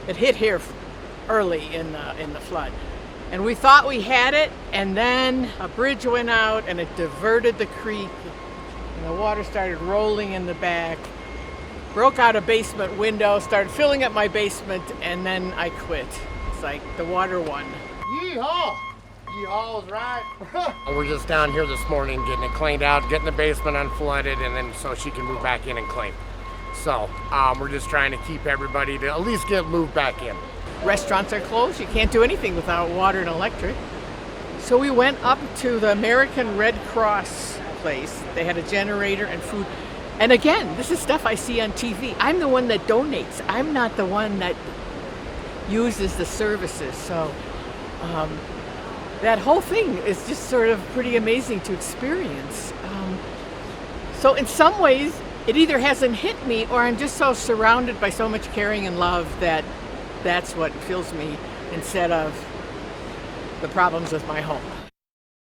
It hit here early in the flood. And we thought we had it, and then a bridge went out and it diverted the creek, and the water started rolling in the back, broke out a basement window, started filling up my basement, and then I quit. It's like the water won. Yeehaw! Yeehaw is right. We're just down here this morning getting it cleaned out, getting the basement unflooded, and then so she can move back in and clean. So we're just trying to keep everybody to at least get moved back in. Restaurants are closed. You can't do anything without water and electric. So we went up to the American Red Cross place. They had a generator and food. And again, this is stuff I see on TV. I'm the one that donates. I'm not the one that uses the services. So that whole thing is just sort of pretty amazing to experience. So in some ways, it either hasn't hit me or I'm just so surrounded by so much caring and love that that's what fills me instead of the problems with my home.